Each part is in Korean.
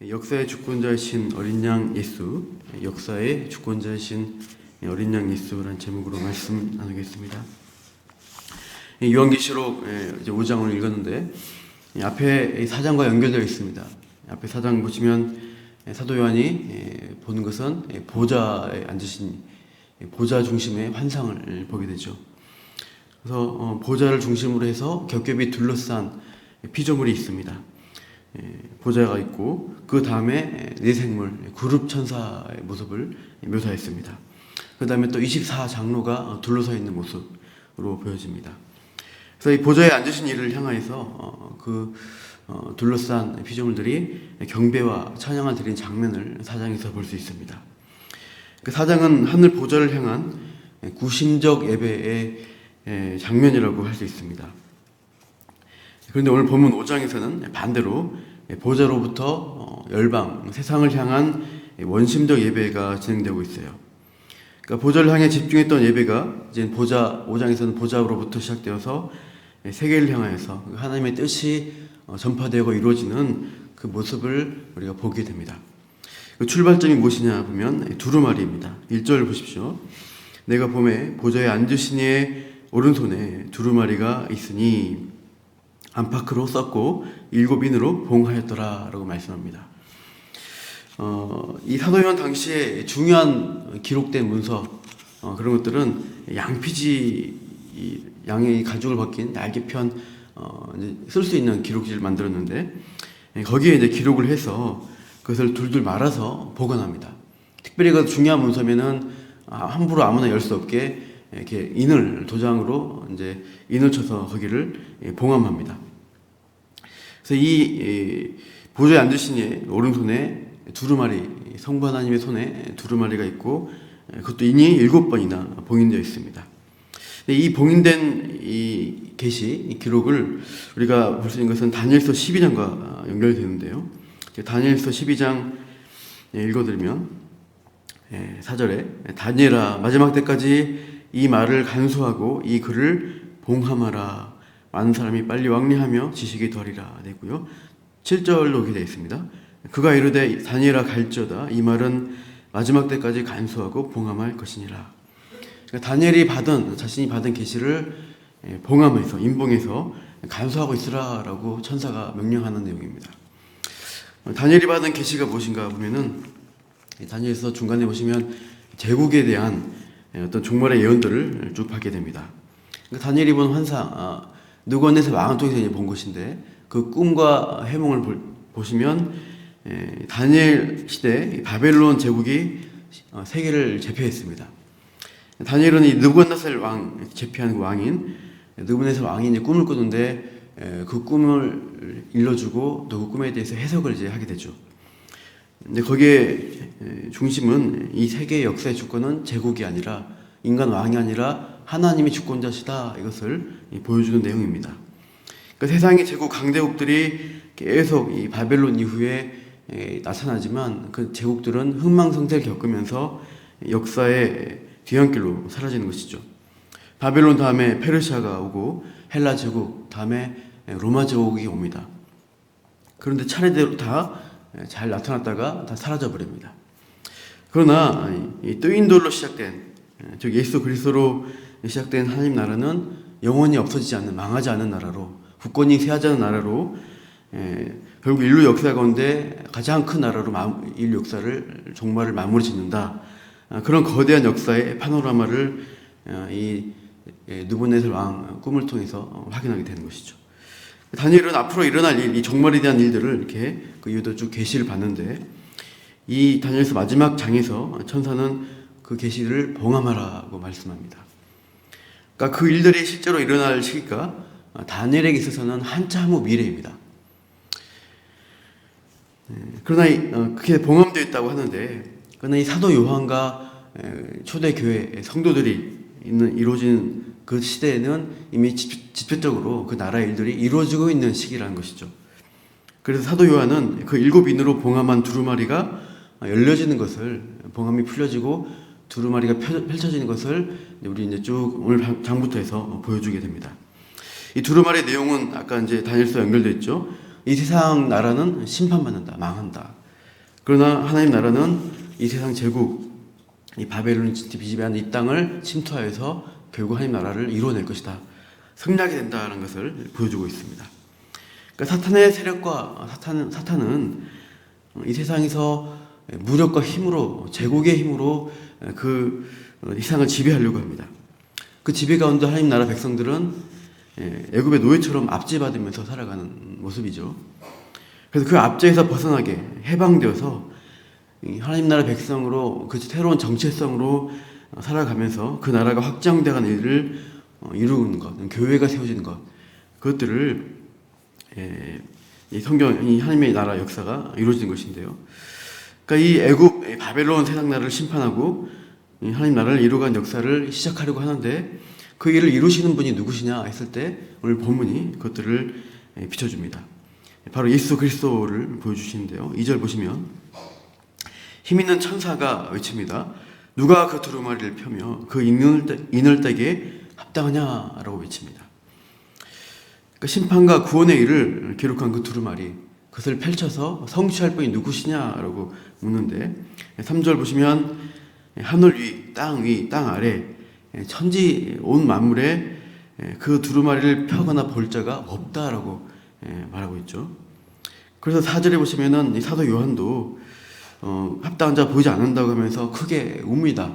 역사의 주권자이신 어린 양 예수, 역사의 주권자이신 어린 양 예수라는 제목으로 말씀 나누겠습니다. 요한계시록 이제 5장을 읽었는데 앞에 4장과 연결되어 있습니다. 앞에 4장 보시면 사도 요한이 보는 것은 보좌에 앉으신 보좌 중심의 환상을 보게 되죠. 그래서 보좌를 중심으로 해서 겹겹이 둘러싼 피조물이 있습니다. 보좌가 있고 그 다음에 네 생물 그룹 천사의 모습을 묘사했습니다. 그 다음에 또 24장로가 둘러서 있는 모습으로 보여집니다. 그래서 이 보좌에 앉으신 이를 향하여서 둘러싼 피조물들이 경배와 찬양을 드린 장면을 사장에서 볼 수 있습니다. 그 사장은 하늘 보좌를 향한 구심적 예배의 장면이라고 할 수 있습니다. 그런데 오늘 본문 5장에서는 반대로 보좌로부터 열방, 세상을 향한 원심적 예배가 진행되고 있어요. 그러니까 보좌를 향해 집중했던 예배가 이제 5장에서는 보좌로부터 시작되어서 세계를 향하여서 하나님의 뜻이 전파되고 이루어지는 그 모습을 우리가 보게 됩니다. 그 출발점이 무엇이냐 보면 두루마리입니다. 1절 보십시오. 내가 보매 보좌에 앉으신 이의 오른손에 두루마리가 있으니 안팎으로 썼고 7인으로 봉하였더라 라고 말씀합니다. 이 사도 요한 당시에 중요한 기록된 문서 그런 것들은 양피지 양의 가죽을 벗긴 날개편 쓸 수 있는 기록지를 만들었는데 거기에 이제 기록을 해서 그것을 둘둘 말아서 보관합니다. 특별히 그 중요한 문서면은 함부로 아무나 열 수 없게 이렇게 도장으로 이제 인을 쳐서 거기를 봉함합니다. 그래서 이 보좌에 앉으신 이 오른손에 두루마리, 성부 하나님의 손에 두루마리가 있고 그것도 인이 7번이나 봉인되어 있습니다. 이 봉인된 이 계시, 이 기록을 우리가 볼 수 있는 것은 다니엘서 12장과 연결되는데요. 다니엘서 12장 읽어드리면 4절에 다니엘아 마지막 때까지 이 말을 간수하고 이 글을 봉함하라. 많은 사람이 빨리 왕래하며 지식이 더하리라 되고요. 7절로 이렇게 되어 있습니다. 그가 이르되 다니엘아 갈지어다 이 말은 마지막 때까지 간수하고 봉함할 것이니라. 그러니까 다니엘이 자신이 받은 계시를 봉함해서 인봉해서 간수하고 있으라라고 천사가 명령하는 내용입니다. 다니엘이 받은 계시가 무엇인가 보면은 다니엘서 중간에 보시면 제국에 대한 어떤 종말의 예언들을 쭉 받게 됩니다. 그러니까 다니엘이 본 환상, 느부갓네살 왕을 통해서 본 것인데 그 꿈과 해몽을 보시면 다니엘 시대 바벨론 제국이 세계를 제패했습니다. 다니엘은 이 느부갓네살 왕 제패한 그 왕인 느부갓네살 왕이 이제 꿈을 꾸는데 그 꿈을 일러주고 또 그 꿈에 대해서 해석을 이제 하게 되죠. 근데 거기에 중심은 이 세계의 역사의 주권은 제국이 아니라 인간 왕이 아니라 하나님이 주권자시다 이것을 보여주는 내용입니다. 그러니까 세상의 제국 강대국들이 계속 이 바벨론 이후에 나타나지만 그 제국들은 흥망성쇠를 겪으면서 역사의 뒤안길로 사라지는 것이죠. 바벨론 다음에 페르시아가 오고 헬라 제국 다음에 로마 제국이 옵니다. 그런데 차례대로 다 잘 나타났다가 다 사라져 버립니다. 그러나 이 뜨인돌로 시작된 즉 예수 그리스도로 시작된 하나님 나라는 영원히 없어지지 않는 망하지 않는 나라로 국권이 쇠하지 않는 나라로 결국 인류 역사 가운데 가장 큰 나라로 인류 역사를 종말을 마무리 짓는다. 그런 거대한 역사의 파노라마를 이 느부갓네살 왕 꿈을 통해서 확인하게 되는 것이죠. 다니엘은 앞으로 일어날 일, 이 종말에 대한 일들을 이렇게 그 이유도 쭉 계시를 봤는데 이 다니엘서 마지막 장에서 천사는 그 계시를 봉함하라고 말씀합니다. 그러니까 그 일들이 실제로 일어날 시기가 다니엘에게 있어서는 한참 후 미래입니다. 그러나 그게 봉함되어 있다고 하는데 그러나 이 사도 요한과 초대교회 성도들이 이루어진 그 시대에는 이미 직접적으로 그 나라의 일들이 이루어지고 있는 시기라는 것이죠. 그래서 사도 요한은 그 7인으로 봉함한 두루마리가 열려지는 것을 봉함이 풀려지고 두루마리가 펼쳐지는 것을 우리 이제 쭉 오늘 장부터 해서 보여주게 됩니다. 이 두루마리의 내용은 아까 이제 다니엘서 연결되어 있죠. 이 세상 나라는 심판받는다, 망한다. 그러나 하나님 나라는 이 세상 제국, 이 바벨론이 비지배한 이 땅을 침투하여서 결국 하나님 나라를 이루어낼 것이다. 승리하게 된다는 것을 보여주고 있습니다. 그러니까 사탄의 세력과 사탄은 이 세상에서 무력과 힘으로, 제국의 힘으로 그 세상을 지배하려고 합니다. 그 지배 가운데 하나님 나라 백성들은 애굽의 노예처럼 압제받으면서 살아가는 모습이죠. 그래서 그 압제에서 벗어나게 해방되어서 하나님 나라 백성으로 그 새로운 정체성으로 살아가면서 그 나라가 확장되어가는 일을 이루는 것, 교회가 세워지는 것, 그것들을 이 성경, 이 하나님의 나라 역사가 이루어진 것인데요. 그러니까 이 애굽, 바벨론 세상 나라를 심판하고 하나님 나라를 이루어간 역사를 시작하려고 하는데 그 일을 이루시는 분이 누구시냐 했을 때 오늘 본문이 그것들을 비춰줍니다. 바로 예수 그리스도를 보여주시는데요. 2절 보시면 힘있는 천사가 외칩니다. 누가 그 두루마리를 펴며 그 이늘대기에 합당하냐라고 외칩니다. 그러니까 심판과 구원의 일을 기록한 그 두루마리, 그것을 펼쳐서 성취할 분이 누구시냐라고 묻는데 3절 보시면 하늘 위, 땅 위, 땅 아래 천지 온 만물에 그 두루마리를 펴거나 볼 자가 없다라고 말하고 있죠. 그래서 4절에 보시면은 이 사도 요한도 합당한 자 보이지 않는다고 하면서 크게 웁니다.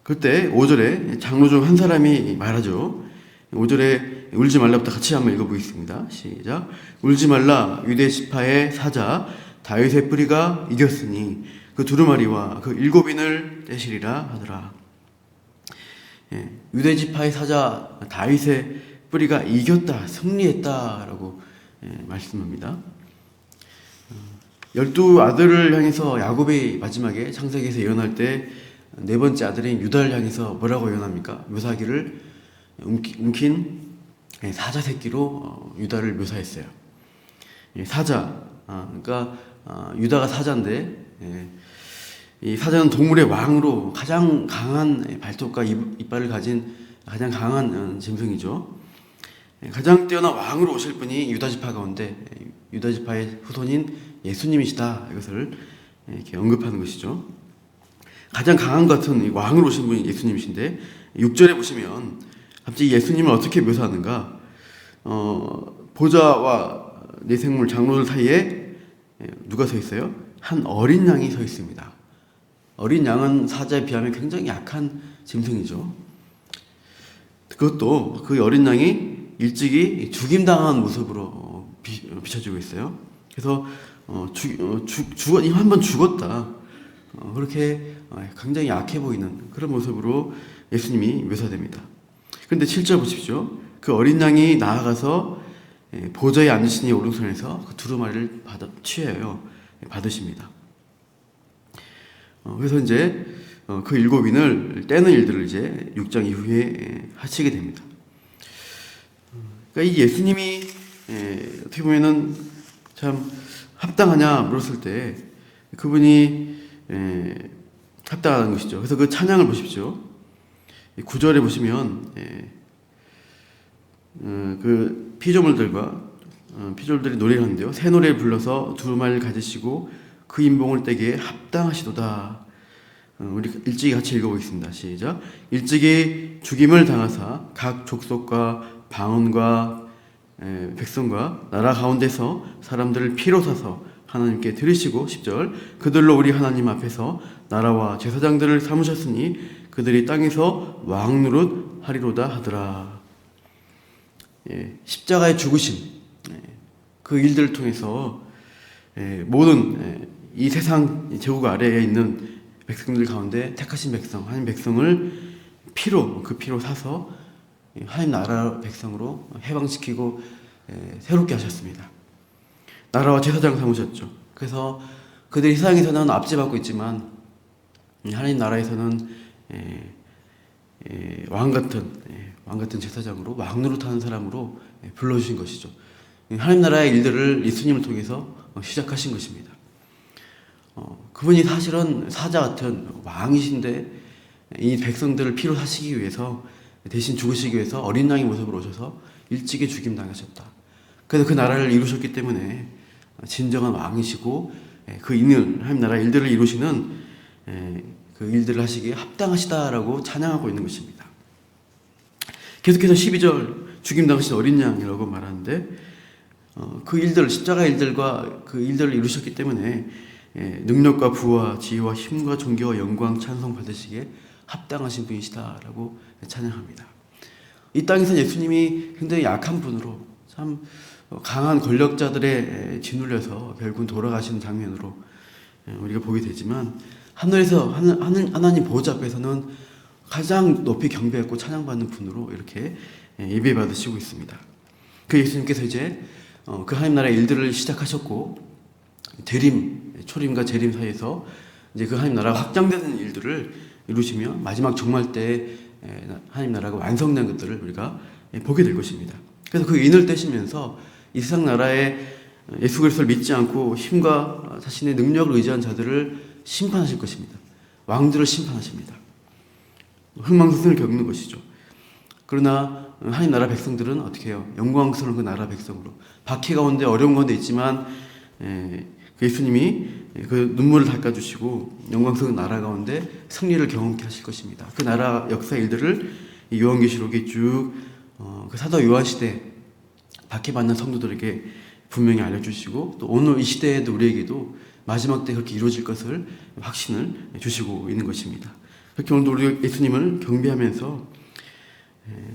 그때 5절에 장로 중 한 사람이 말하죠. 5절에 울지 말라부터 같이 한번 읽어보겠습니다. 시작. 울지 말라, 유대 지파의 사자 다윗의 뿌리가 이겼으니 그 두루마리와 그 7인을 떼시리라 하더라. 유대 지파의 사자 다윗의 뿌리가 이겼다, 승리했다라고 말씀합니다. 12아들을 향해서 야곱이 마지막에 창세기에서 예언할 때 네 번째 아들인 유다를 향해서 뭐라고 예언합니까? 묘사하기를 움킨 사자 새끼로 유다를 묘사했어요. 사자, 그러니까 유다가 사자인데 이 사자는 동물의 왕으로 가장 강한 발톱과 이빨을 가진 가장 강한 짐승이죠. 가장 뛰어난 왕으로 오실 분이 유다지파 가운데 유다지파의 후손인 예수님이시다. 이것을 이렇게 언급하는 것이죠. 가장 강한 것 같은 왕으로 오신 분이 예수님이신데 6절에 보시면 갑자기 예수님을 어떻게 묘사하는가? 보좌와 내생물 장로들 사이에 누가 서 있어요? 한 어린 양이 서 있습니다. 어린 양은 사자에 비하면 굉장히 약한 짐승이죠. 그것도 그 어린 양이 일찍이 죽임당한 모습으로 비춰지고 있어요. 그래서 한 번 죽었다. 그렇게 굉장히 약해 보이는 그런 모습으로 예수님이 묘사됩니다. 그런데 7절 보십시오. 그 어린 양이 나아가서 보좌에 앉으신 이 오른손에서 그 두루마리를 취해요. 받으십니다. 그래서 이제 그 7인을 떼는 일들을 이제 6장 이후에 하시게 됩니다. 그러니까 이 예수님이 어떻게 보면은 참 합당하냐 물었을 때 그분이 합당한 것이죠. 그래서 그 찬양을 보십시오. 9절에 보시면 그 피조물들이 노래를 하는데요. 새 노래를 불러서 두루마리를 가지시고 그 인봉을 떼기에 합당하시도다. 우리 일찍이 같이 읽어보겠습니다. 시작. 일찍이 죽임을 당하사 각 족속과 방언과 백성과 나라 가운데서 사람들을 피로 사서 하나님께 드리시고 10절 그들로 우리 하나님 앞에서 나라와 제사장들을 삼으셨으니 그들이 땅에서 왕노릇 하리로다 하더라. 십자가의 죽으심 그 일들을 통해서 모든 이 세상 제국 아래에 있는 백성들 가운데 택하신 백성 하나님 백성을 그 피로 사서 하나님 나라 백성으로 해방시키고 새롭게 하셨습니다. 나라와 제사장 삼으셨죠. 그래서 그들이 세상에서는 압제받고 있지만 하나님 나라에서는 왕 같은 제사장으로 왕노릇하는 사람으로 불러주신 것이죠. 하나님 나라의 일들을 예수님을 통해서 시작하신 것입니다. 그분이 사실은 사자 같은 왕이신데 이 백성들을 피로 사시기 위해서 대신 죽으시기 위해서 어린 양의 모습으로 오셔서 일찍이 죽임당하셨다. 그래서 그 나라를 이루셨기 때문에 진정한 왕이시고 그 있는 하나님 나라 일들을 이루시는 그 일들을 하시기에 합당하시다라고 찬양하고 있는 것입니다. 계속해서 12절 죽임당하신 어린 양이라고 말하는데 그 일들, 십자가 일들과 그 일들을 이루셨기 때문에 능력과 부와 지혜와 힘과 존귀와 영광 찬송 받으시기에 합당하신 분이시다라고 찬양합니다. 이 땅에서 예수님이 굉장히 약한 분으로 참 강한 권력자들의 짓눌려서 결국은 돌아가시는 장면으로 우리가 보게 되지만 하늘에서 하나님 보호자 앞에서는 가장 높이 경배하고 찬양받는 분으로 이렇게 예배받으시고 있습니다. 그 예수님께서 이제 그 하나님 나라의 일들을 시작하셨고 초림과 재림 사이에서 이제 그 하나님 나라가 확장되는 일들을 이루시며 마지막 종말 때 하나님 나라가 완성된 것들을 우리가 보게 될 것입니다. 그래서 그 인을 떼시면서 이 세상 나라에 예수 그리스도를 믿지 않고 힘과 자신의 능력을 의지한 자들을 심판하실 것입니다. 왕들을 심판하십니다. 흥망성쇠를 겪는 것이죠. 그러나 하나님 나라 백성들은 어떻게 해요? 영광스러운 그 나라 백성으로 박해 가운데 어려운 가운데 있지만 예수님이 그 눈물을 닦아주시고 영광스러운 나라 가운데 승리를 경험케 하실 것입니다. 그 나라 역사 일들을 요한계시록에 쭉 그 사도 요한 시대 박해받는 성도들에게 분명히 알려주시고 또 오늘 이 시대에도 우리에게도 마지막 때 그렇게 이루어질 것을 확신을 주시고 있는 것입니다. 그렇게 오늘도 우리 예수님을 경배하면서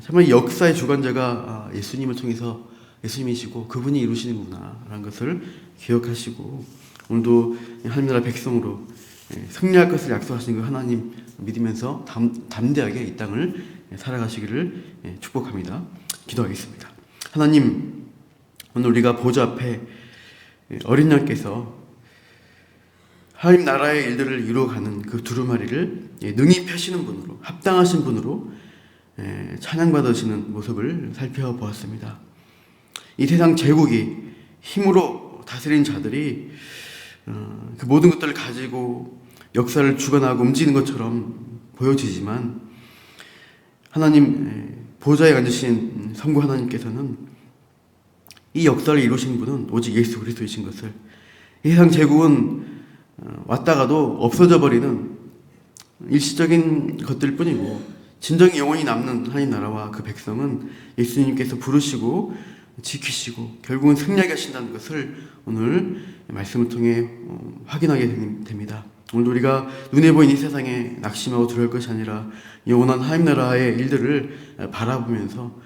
정말 역사의 주관자가 예수님을 통해서 예수님이시고 그분이 이루시는구나라는 것을 기억하시고 오늘도 하나님 나라 백성으로 승리할 것을 약속하신 그 하나님 믿으면서 담대하게 이 땅을 살아가시기를 축복합니다. 기도하겠습니다. 하나님, 오늘 우리가 보좌 앞에 어린 양께서 하나님 나라의 일들을 이루어가는 그 두루마리를 능히 펴시는 분으로 합당하신 분으로 찬양받으시는 모습을 살펴보았습니다. 이 세상 제국이 힘으로 다스린 자들이 그 모든 것들을 가지고 역사를 주관하고 움직이는 것처럼 보여지지만 하나님 보좌에 앉으신 성부 하나님께서는 이 역사를 이루신 분은 오직 예수 그리스도이신 것을 이 세상 제국은 왔다가도 없어져 버리는 일시적인 것들 뿐이고 진정히 영원히 남는 하나님 나라와 그 백성은 예수님께서 부르시고 지키시고 결국은 승리하게 하신다는 것을 오늘 말씀을 통해 확인하게 됩니다. 오늘도 우리가 눈에 보이는 이 세상에 낙심하고 두려울 것이 아니라 영원한 하나님 나라의 일들을 바라보면서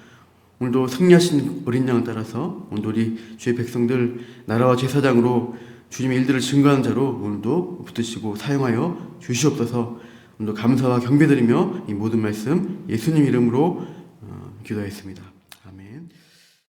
오늘도 승리하신 어린 양을 따라서 오늘도 우리 주의 백성들 나라와 제사장으로 주님의 일들을 증거하는 자로 오늘도 붙드시고 사용하여 주시옵소서. 오늘도 감사와 경배드리며 이 모든 말씀 예수님 이름으로 기도하였습니다.